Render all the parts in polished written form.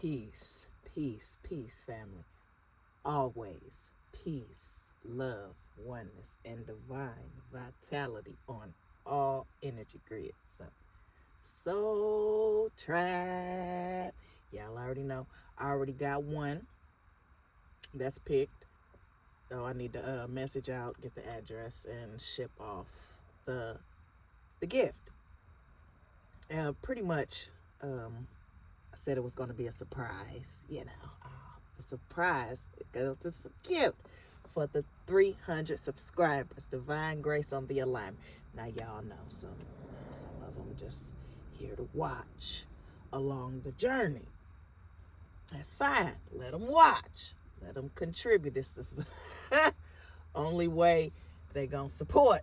Peace, peace, peace, family. Always peace, love, oneness, and divine vitality on all energy grids. So tribe. Y'all already know. I already got one that's picked. So I need to message out, get the address, and ship off the gift. Pretty much, I said it was going to be a surprise, the surprise, because it's a gift for the 300 subscribers. Divine grace on the alignment. Now, y'all know some of them just here to watch along the journey. That's fine. Let them watch. Let them contribute. This is the only way they're going to support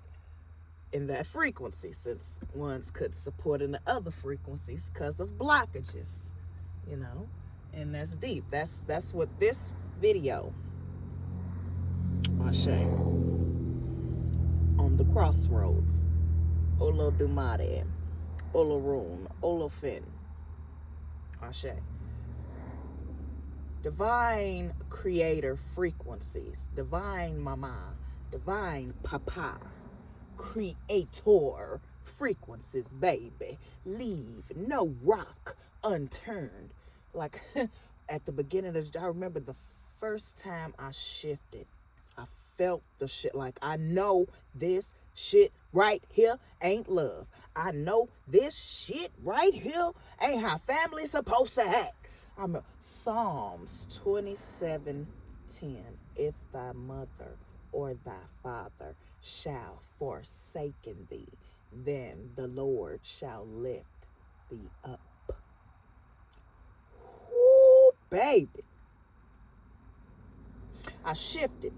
in that frequency, since ones could support in the other frequencies because of blockages, and that's deep. That's what this video, Ashe, on the crossroads, Olodumare, Olorun, Olofin, Ashe. Divine creator frequencies, divine mama, divine papa, creator frequencies, baby. Leave no rock unturned. Like at the beginning of I remember the first time I shifted, I felt the shit. Like, I know this shit right here ain't love. I know this shit right here ain't how family's supposed to act. I'm Psalms 27:10. If thy mother or thy father shall forsaken thee, then the Lord shall lift thee up. Ooh, baby. I shifted.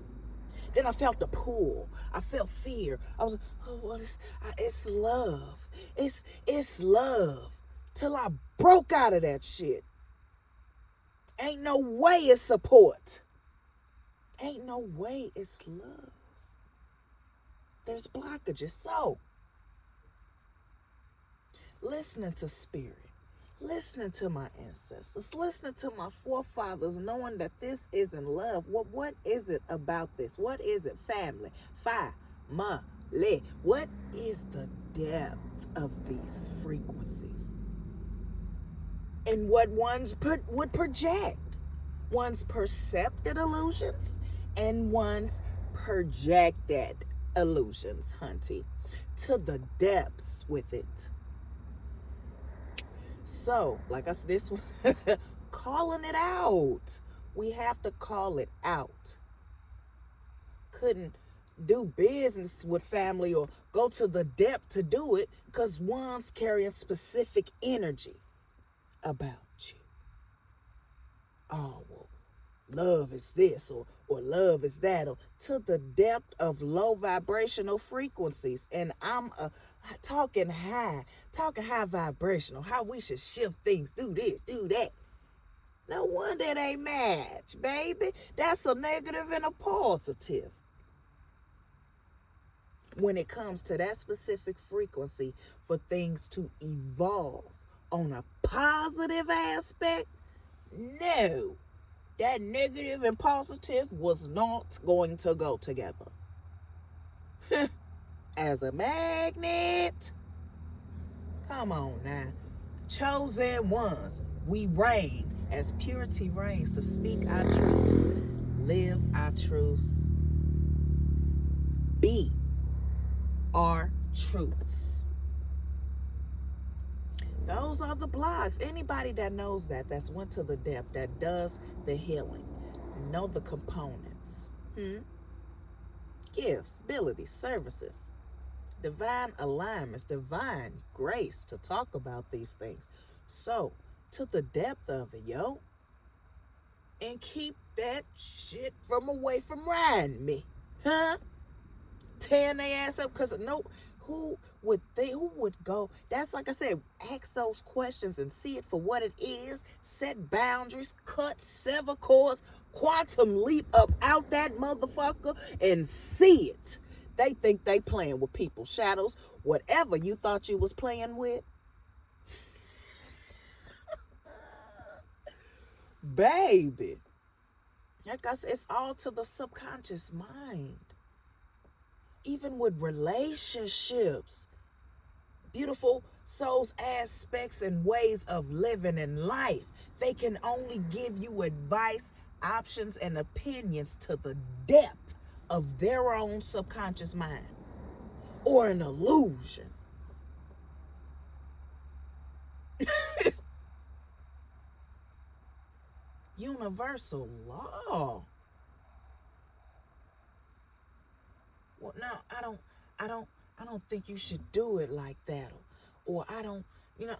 Then I felt the pull. I felt fear. I was like, oh, what is? It's love. It's love. Till I broke out of that shit. Ain't no way it's support. Ain't no way it's love. There's blockages. So, listening to spirit, listening to my ancestors, listening to my forefathers, knowing that this isn't love. What is it about this? What is it, family? What is the depth of these frequencies? And what ones would project? One's percepted illusions and one's projected illusions, hunty, to the depths with it. So, like I said, this one, calling it out. We have to call it out. Couldn't do business with family or go to the depth to do it because one's carrying specific energy about you. Oh, well, love is this or love is that, or to the depth of low vibrational frequencies. And I'm talking high vibrational, how we should shift things, do this, do that. No wonder it ain't match, baby. That's a negative and a positive. When it comes to that specific frequency for things to evolve on a positive aspect, no. That negative and positive was not going to go together. As a magnet. Come on now. Chosen ones, we reign as purity reigns to speak our truths, live our truths, be our truths. Those are the blocks. Anybody that knows that's went to the depth, that does the healing, know the components. Gifts, abilities, services, divine alignments, divine grace to talk about these things. So, to the depth of it, yo. And keep that shit from away from riding me. Tearing their ass up, because who would go? That's like I said, ask those questions and see it for what it is. Set boundaries, cut, sever cords, quantum leap up out that motherfucker and see it. They think they playing with people's shadows. Whatever you thought you was playing with, baby. Like I said, it's all to the subconscious mind. Even with relationships, beautiful souls, aspects, and ways of living in life, they can only give you advice, options, and opinions to the depth of their own subconscious mind or an illusion. Universal law. Well, no, I don't think you should do it like that, or I don't, you know.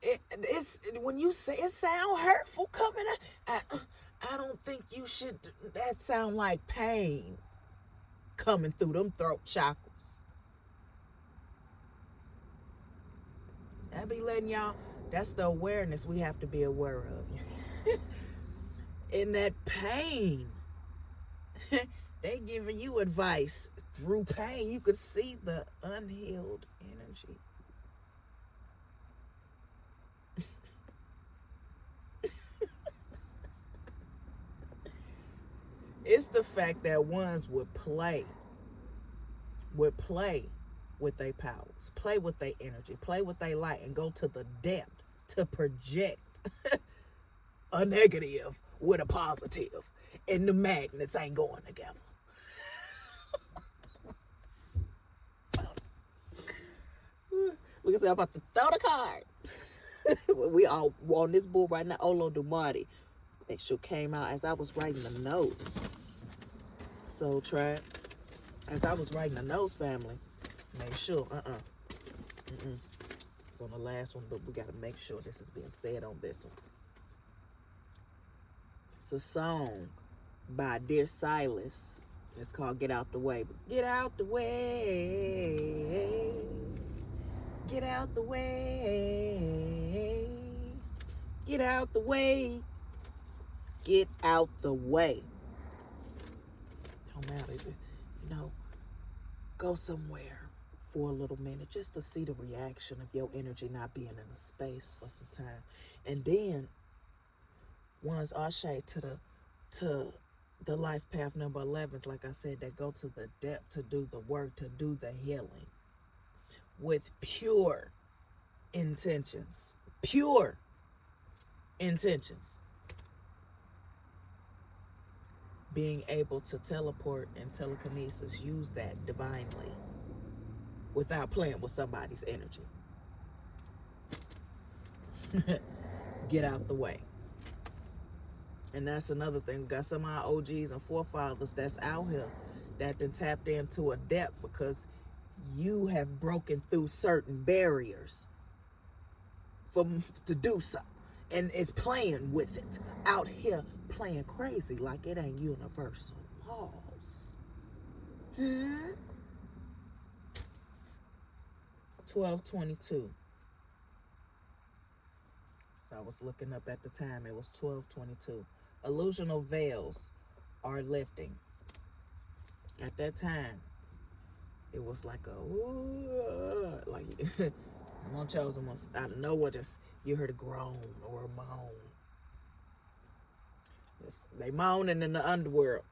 It's when you say it sound hurtful coming out. I don't think you should. That sound like pain coming through them throat chakras. I be letting y'all. That's the awareness we have to be aware of. In that pain, they giving you advice through pain. You could see the unhealed energy. It's the fact that ones would play with their powers, play with their energy, play with their light, and go to the depth to project a negative with a positive, and the magnets ain't going together. Look at, I'm about to throw the card. We all on this board right now. Olo Dumati. Make sure came out as I was writing the notes. So try as I was writing the notes, family. Make sure, It's on the last one, but we got to make sure this is being said on this one. It's a song by Dear Silas. It's called Get Out the Way. Get out the way. Get out the way. Get out the way. Get out the way. Don't matter, go somewhere for a little minute just to see the reaction of your energy not being in a space for some time. And then one's Ashe to the life path number 11s, like I said, that go to the depth to do the work, to do the healing with pure intentions. Pure intentions. Being able to teleport and telekinesis, use that divinely without playing with somebody's energy. Get out the way. And that's another thing. We got some of our OGs and forefathers that's out here that then tapped into a depth because you have broken through certain barriers to do so. And it's playing with it. Out here playing crazy like it ain't universal laws. 12:22. So I was looking up at the time. It was 12:22. Illusional veils are lifting. At that time, it was like like I'm on chosen ones out of nowhere. Just you heard a groan or a moan. They moaning in the underworld,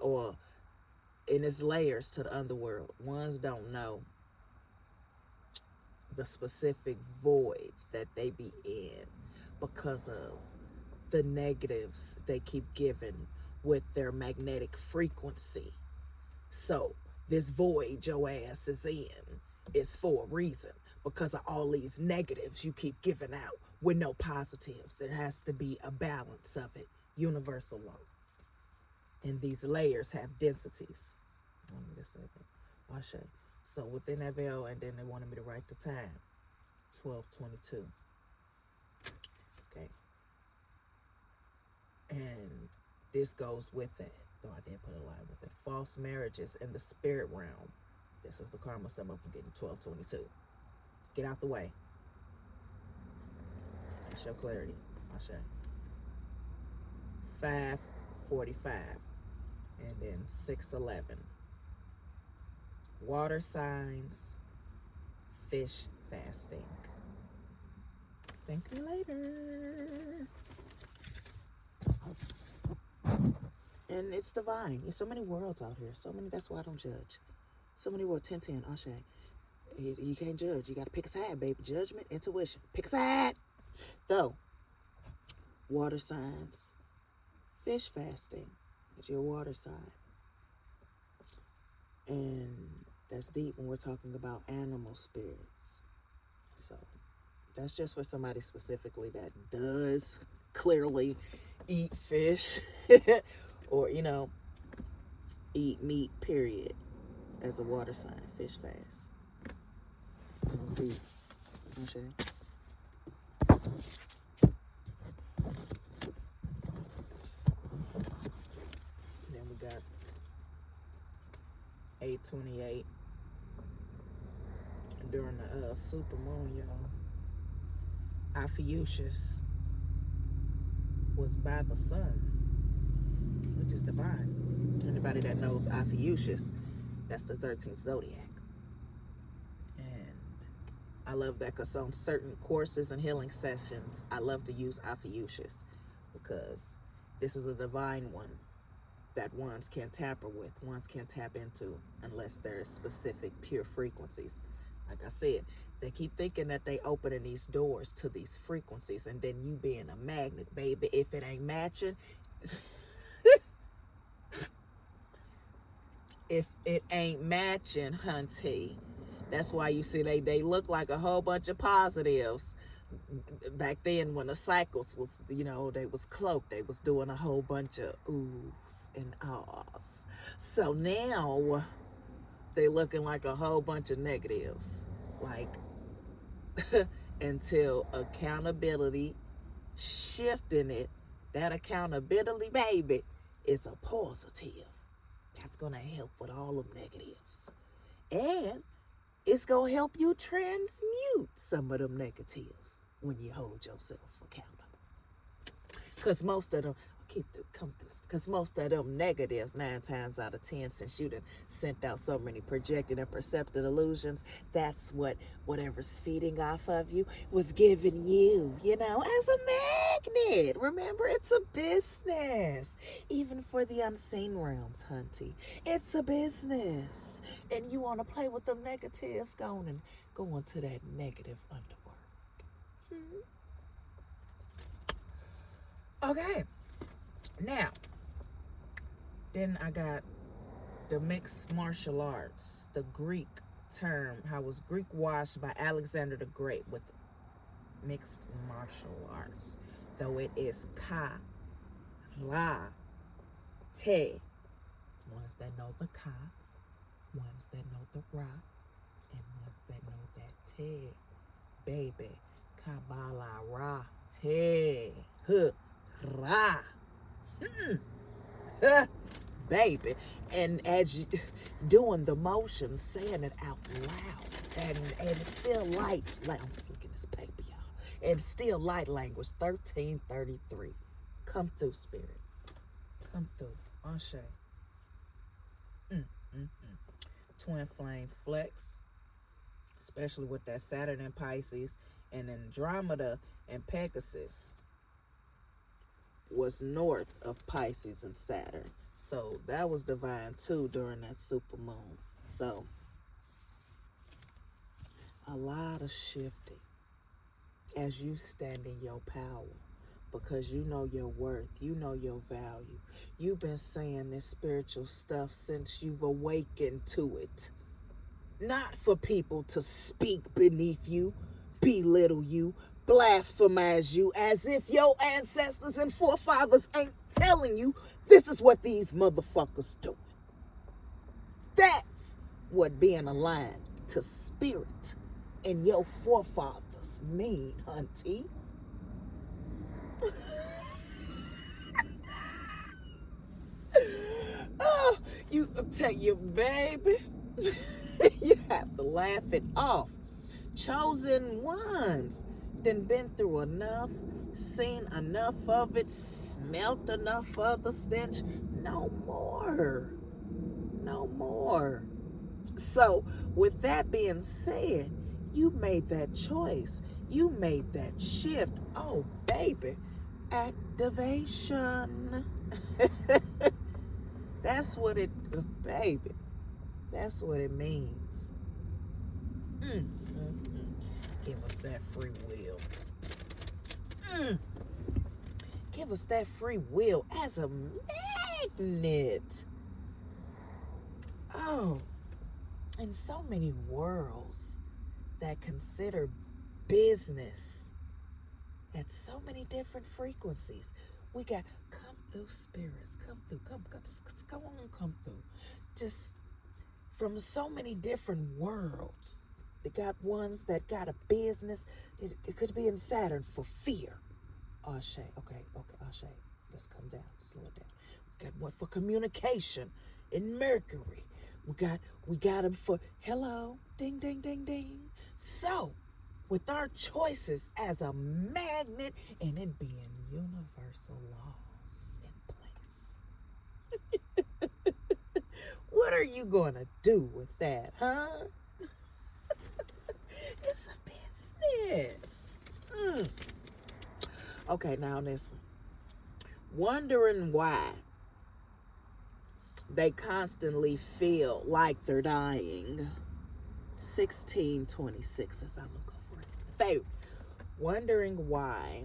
or in its layers to the underworld. Ones don't know the specific voids that they be in because of the negatives they keep giving with their magnetic frequency. So this void your ass is in is for a reason, because of all these negatives you keep giving out with no positives. There has to be a balance of it. Universal law. And these layers have densities. Let me just say that. Ashe. So within that veil, and then they wanted me to write the time. 12:22. Okay. And this goes with that. Though I did put a line with it. False marriages in the spirit realm. This is the karma symbol from getting 12:22. Get out the way. To show clarity. Ashe. 5:45. And then 6:11. Water signs, fish fasting. Thank you later. And it's divine. There's so many worlds out here. So many. That's why I don't judge. So many worlds. 10-10. Ashe. You can't judge. You got to pick a side, baby. Judgment, intuition. Pick a side. Though, water signs, fish fasting is your water sign. And that's deep when we're talking about animal spirits. So that's just for somebody specifically that does clearly eat fish or, eat meat, period, as a water sign, fish fast. That's deep. Okay. Then we got 8/28 during the super moon, y'all. Ophiuchus was by the sun, which is divine. Anybody that knows Ophiuchus, that's the 13th zodiac. And I love that because on certain courses and healing sessions, I love to use Ophiuchus because this is a divine one that ones can't tamper with, ones can't tap into unless there's specific pure frequencies. Like I said, they keep thinking that they opening these doors to these frequencies, and then you being a magnet, baby. If it ain't matching, if it ain't matching, hunty, that's why you see they look like a whole bunch of positives. Back then when the cycles was, they was cloaked, they was doing a whole bunch of oohs and ahs. So now they looking like a whole bunch of negatives. Like, until accountability, shifting it, that accountability, baby, is a positive. That's going to help with all of negatives. And it's going to help you transmute some of them negatives when you hold yourself accountable. Because most of them, because most of them negatives, 9 times out of 10, since you done sent out so many projected and percepted illusions, that's what whatever's feeding off of you was giving you, as a magnet. Remember, it's a business. Even for the unseen realms, hunty, it's a business. And you want to play with them negatives, go into that negative underworld. Okay. Now, then I got the mixed martial arts, the Greek term, how was Greek washed by Alexander the Great with mixed martial arts, though it is ka, ra, te. Ones that know the ka, ones that know the ra, and ones that know that te, baby. Kabbalah ra, te, huh, ra. Baby, and as you doing the motion, saying it out loud, and it's still light. I'm flicking this paper, y'all. And it's still light language. 1333. Come through, spirit. Come through. Ashe. Twin flame flex, especially with that Saturn and Pisces, and Andromeda and Pegasus was north of Pisces and Saturn. So that was divine too during that super moon. Though a lot of shifting as you stand in your power, because you know your worth, you know your value. You've been saying this spiritual stuff since you've awakened to it. Not for people to speak beneath you, belittle you, blasphemize you, as if your ancestors and forefathers ain't telling you this is what these motherfuckers doing. That's what being aligned to spirit and your forefathers mean, hunty. Oh, you tell you, baby, you have to laugh it off. Chosen ones, then been through enough, seen enough of it, smelt enough of the stench. No more. No more. So, with that being said, You made that choice. You made that shift. Oh, baby. Activation. That's what it, baby. That's what it means. Give us that free will. Give us that free will as a magnet. Oh, in so many worlds that consider business at so many different frequencies. We got come through spirits, come through, come on, come through. Just from so many different worlds. They got ones that got a business. It could be in Saturn for fear. Ashe, okay, Ashe. Let's come down, slow it down. We got one for communication in Mercury. We got them for hello, ding, ding, ding, ding. So, with our choices as a magnet and it being universal laws in place, what are you gonna do with that, huh? It's a business. Okay, now this one. Wondering why they constantly feel like they're dying. 1626 as I look over it. Favorite. Wondering why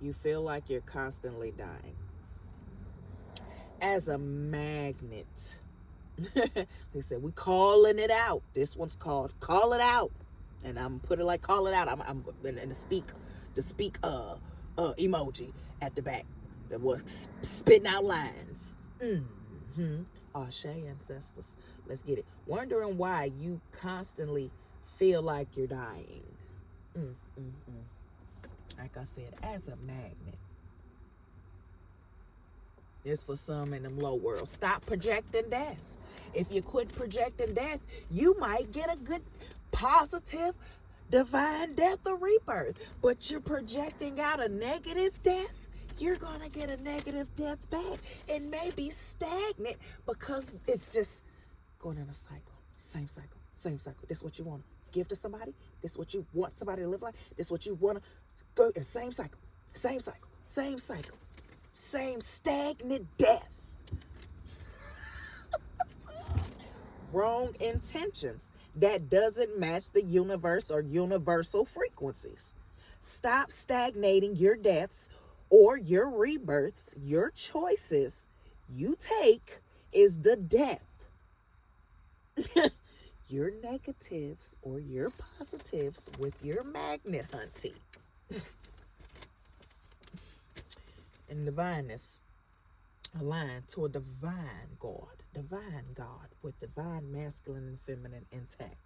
you feel like you're constantly dying. As a magnet. They said, we calling it out. This one's called Call It Out. And I'm put it like Call It Out. I'm in the speak emoji at the back that was spitting out lines. Ashe, ancestors. Let's get it. Wondering why you constantly feel like you're dying. Like I said, as a magnet. It's for some in them low worlds. Stop projecting death. If you quit projecting death, you might get a good, positive, divine death or rebirth. But you're projecting out a negative death, you're going to get a negative death back. And maybe stagnant because it's just going in a cycle. Same cycle, same cycle. This is what you want to give to somebody. This is what you want somebody to live like. This is what you want to go in the same cycle, same cycle, same cycle. Same stagnant death. Wrong intentions that doesn't match the universe or universal frequencies. Stop stagnating your deaths or your rebirths. Your choices you take is the death. Your negatives or your positives with your magnet hunting. And divineness aligned to a divine God with divine masculine and feminine intact.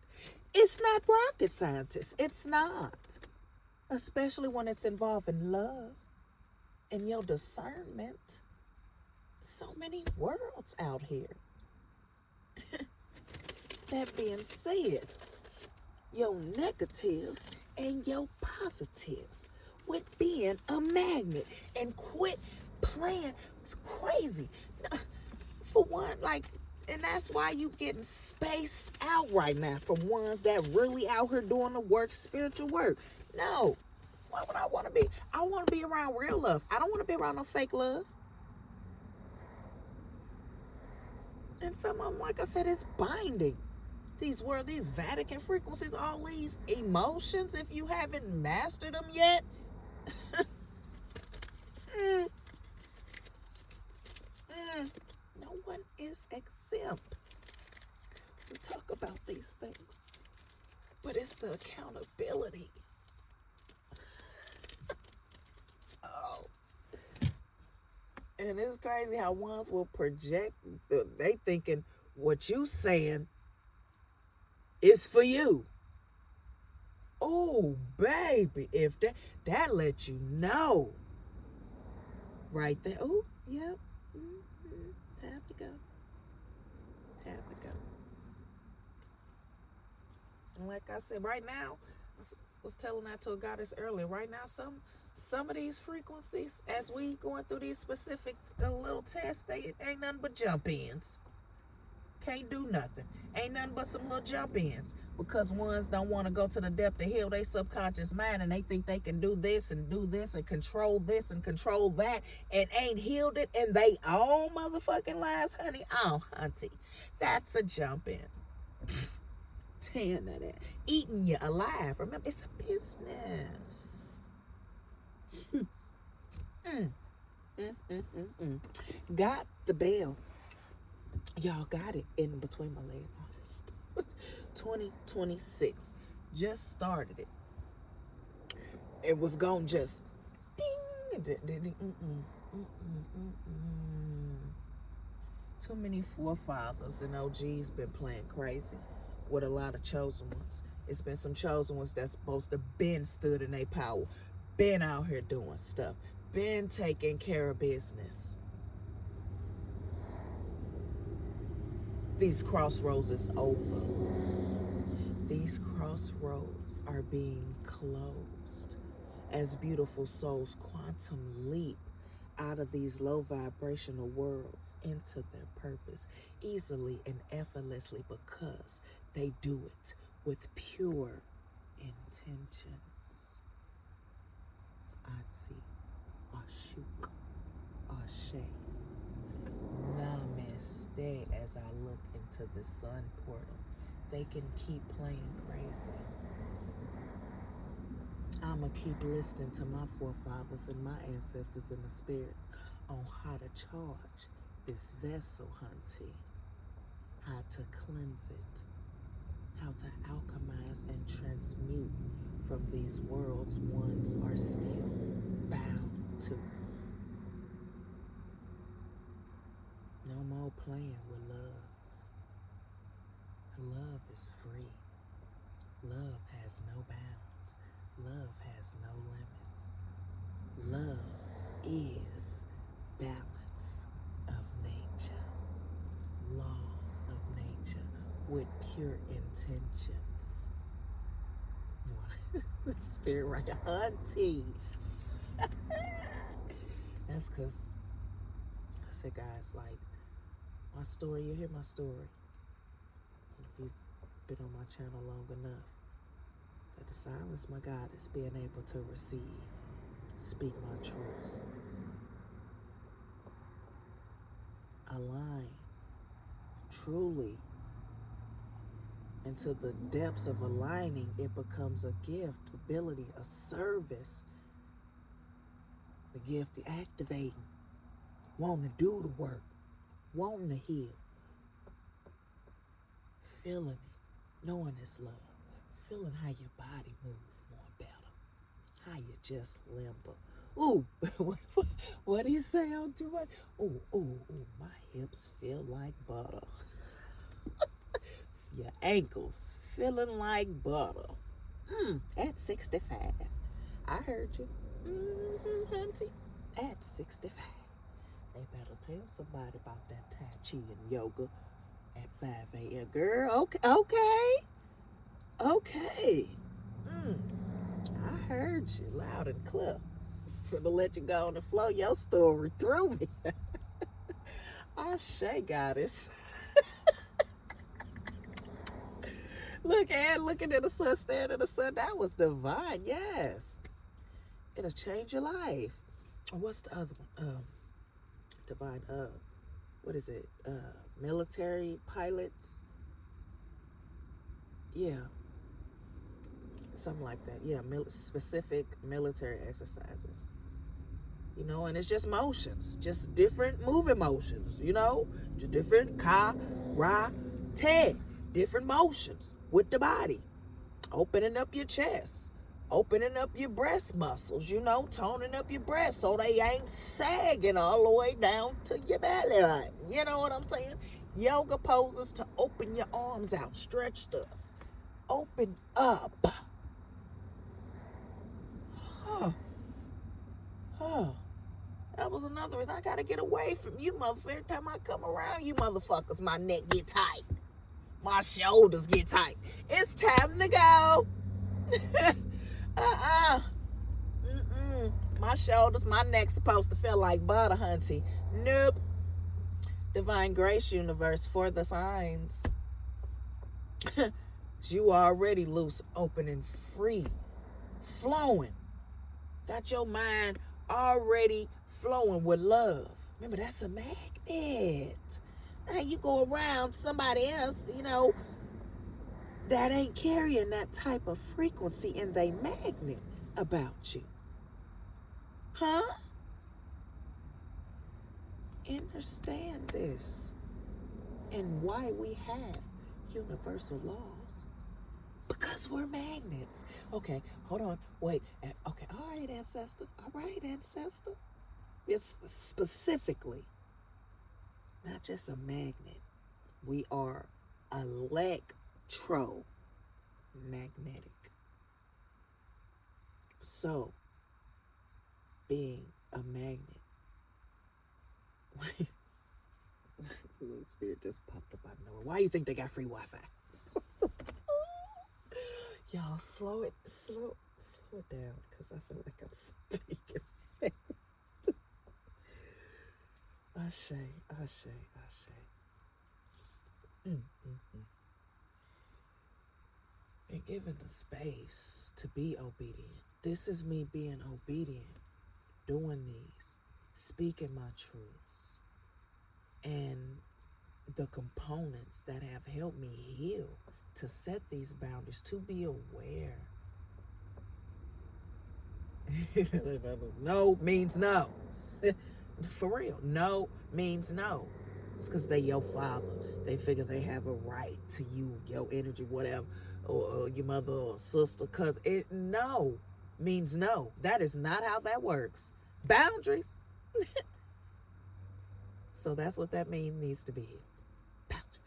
It's not rocket scientists. It's not. Especially when it's involving love and your discernment. So many worlds out here. That being said, your negatives and your positives with being a magnet and quit playing. It's crazy. For one, like, and that's why you getting spaced out right now from ones that really out here doing the work, spiritual work. No. Why would I want to be? I want to be around real love. I don't want to be around no fake love. And some of them, like I said, is binding. These Vatican frequencies, all these emotions, if you haven't mastered them yet. No one is exempt. We talk about these things, but it's the accountability. Oh, and it's crazy how ones will project. They thinking what you saying is for you. Oh, baby, if that lets you know. Right there. Oh, yep. Time to go. Time to go. And like I said, right now, I was telling that to a goddess earlier. Right now, some of these frequencies, as we going through these specific little tests, they ain't nothing but jump ins. Can't do nothing. Ain't nothing but some little jump ins. Because ones don't want to go to the depth to heal their subconscious mind, and they think they can do this and control this and control that, and ain't healed it in they own motherfucking lives, honey. Oh, hunty. That's a jump in. 10 of that. Eating you alive. Remember, it's a business. Got the bell. Y'all got it in between my legs. 2026. Just started it. It was gonna just ding. Too many forefathers and OGs been playing crazy with a lot of chosen ones. It's been some chosen ones that's supposed to been stood in their power, been out here doing stuff, been taking care of business. These crossroads is over. These crossroads are being closed as beautiful souls quantum leap out of these low vibrational worlds into their purpose easily and effortlessly because they do it with pure intentions. Atsi, Ashuk, Ashe. Namaste as I look into the sun portal. They can keep playing crazy. I'ma keep listening to my forefathers and my ancestors and the spirits on how to charge this vessel, hunty. How to cleanse it. How to alchemize and transmute from these worlds ones are still bound to. No more playing with love. Love is free. Love has no bounds. Love has no limits. Love is balance of nature. Laws of nature with pure intentions. The spirit right, hunty. That's because I said, guys, like, my story, you hear my story. If you've been on my channel long enough, that the silence, my God, is being able to receive, speak my truths, align truly into the depths of aligning. It becomes a gift, ability, a service. The gift be activating, wanting to do the work, wanting to heal, feeling it, knowing it's love, feeling how your body moves more better, how you just limber. Ooh, what he say on too much? Ooh, my hips feel like butter. Your ankles feeling like butter. At 65. I heard you. Hunty. At 65. They better tell somebody about that Tai Chi and yoga at 5 a.m. Girl, okay. I heard you loud and clear. For to let you go on the flow, your story through me. Ashe, goddess. Looking at the sun, staring at the sun, that was divine, yes. It'll change your life. What's the other one? Divine, what is it? Military pilots? Yeah. Something like that. Yeah, specific military exercises. You know, and it's just motions, just different moving motions, you know, just different karate, different motions with the body, opening up your chest, opening up your breast muscles, you know, toning up your breasts so they ain't sagging all the way down to your belly button. You know what I'm saying? Yoga poses to open your arms out, stretch stuff, open up. That was another reason I gotta get away from you, motherfucker. Every time I come around you motherfuckers, my neck get tight. My shoulders get tight. It's time to go. My shoulders, my neck's supposed to feel like butter, hunty. Nope. Divine grace universe for the signs. You already loose, open, and free. Flowing. Got your mind already flowing with love. Remember, that's a magnet. Now you go around somebody else, that ain't carrying that type of frequency and they magnet about you. Huh? Understand this and why we have universal laws. Because we're magnets. Okay, hold on. Wait. Okay, all right, ancestor. All right, ancestor. It's specifically not just a magnet. We are electromagnetic. So, being a magnet. Holy Spirit just popped up out of nowhere. Why you think they got free Wi-Fi? Y'all, slow it down, because I feel like I'm speaking fast. Ashe. And given the space to be obedient. This is me being obedient, doing these, speaking my truths, and the components that have helped me heal, to set these boundaries, to be aware. No means no. For real. No means no. It's because they your father. They figure they have a right to you, your energy, whatever, or your mother or sister. Because no means no. That is not how that works. Boundaries. So that's what that needs to be healed. Boundaries.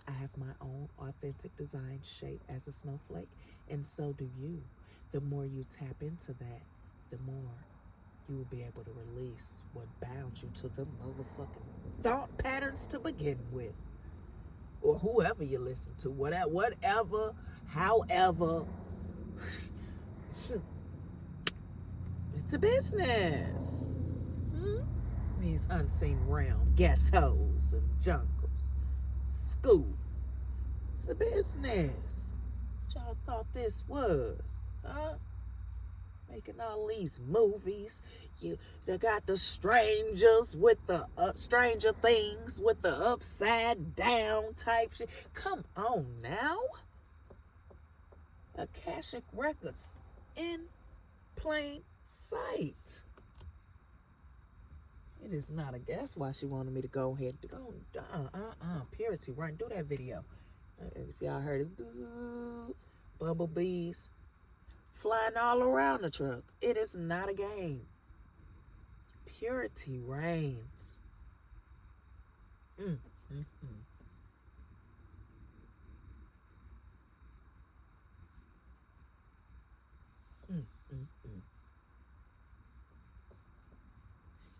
I have my own authentic design shape as a snowflake, and so do you. The more you tap into that, the more you will be able to release what bound you to the motherfucking thought patterns to begin with. Or whoever you listen to, whatever, however. It's a business. These unseen realm ghettos and jungles, school. It's a business. What y'all thought this was, huh? Making all these movies. They got the strangers with the Stranger Things with the upside down type shit. Come on now. Akashic Records in plain sight. It is not a guess why she wanted me to go ahead to go. Purity, right? Do that video. If y'all heard it, bzzz, bumblebees flying all around the truck. It is not a game. Purity reigns.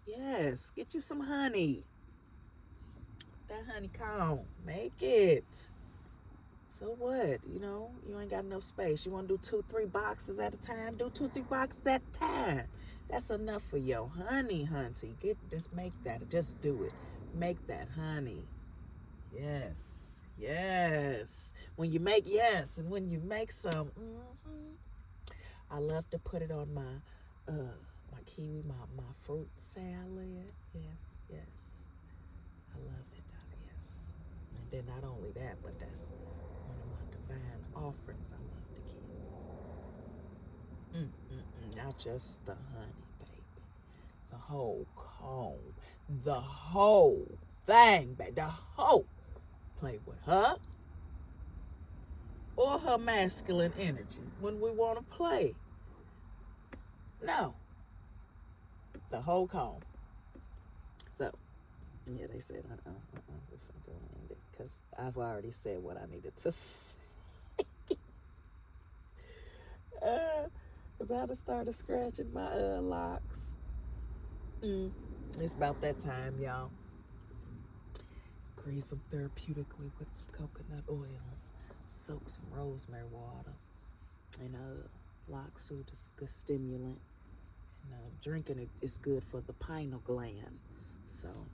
Yes, get you some honey. That honeycomb, make it. So what? You ain't got enough space. You want to do 2-3 boxes at a time? Do 2-3 boxes at a time. That's enough for your honey, hunty. Just make that. Just do it. Make that honey. Yes. When you make and when you make some, I love to put it on my kiwi, my fruit salad. Yes. I love it. Yes. And then not only that, but that's one of my divine offerings I love to give. Not just the honey, baby. The whole comb. The whole thing, baby. The whole. Play with her or her masculine energy when we want to play. No. The whole comb. So, yeah, they said, we're finna go end it, because I've already said what I needed to say. Because I just started scratching my locks. It's about that time, y'all. Grease them therapeutically with some coconut oil. Soak some rosemary water. And locks too, just a good stimulant. And drinking it is good for the pineal gland. So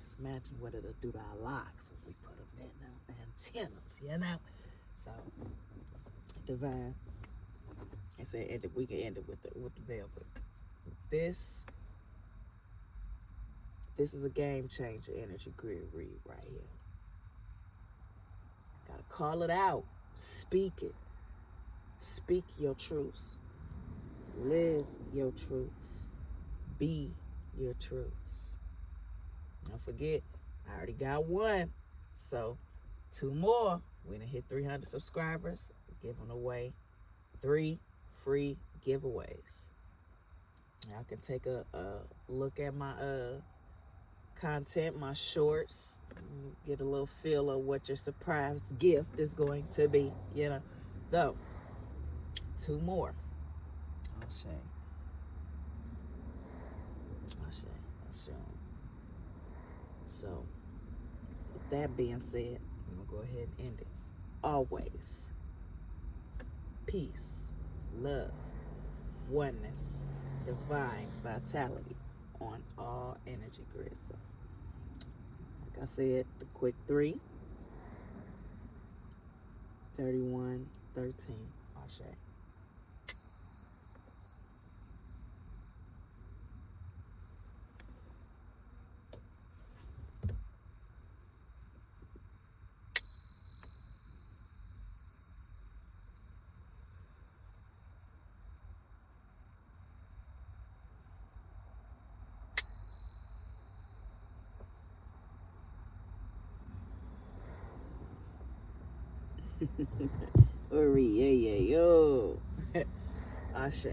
Just imagine what it'll do to our locks when we put them in them antennas, you know? So, divine. I said end it, we can end it with the bell, but this is a game changer energy grid read right here. Gotta call it out. Speak it. Speak your truths. Live your truths. Be your truths. Don't forget, I already got one. So 2 more. We done hit 300 subscribers. Giving away 3 free giveaways. Y'all can take a look at my content, my shorts, get a little feel of what your surprise gift is going to be, you know. Though, 2 more. I'll show. So, with that being said, we're going to go ahead and end it. Always, peace, love, oneness, divine vitality on all energy grids. So, like I said, the quick 3, 31, 13. Ashe. Ori, yeah, yo. Ashe.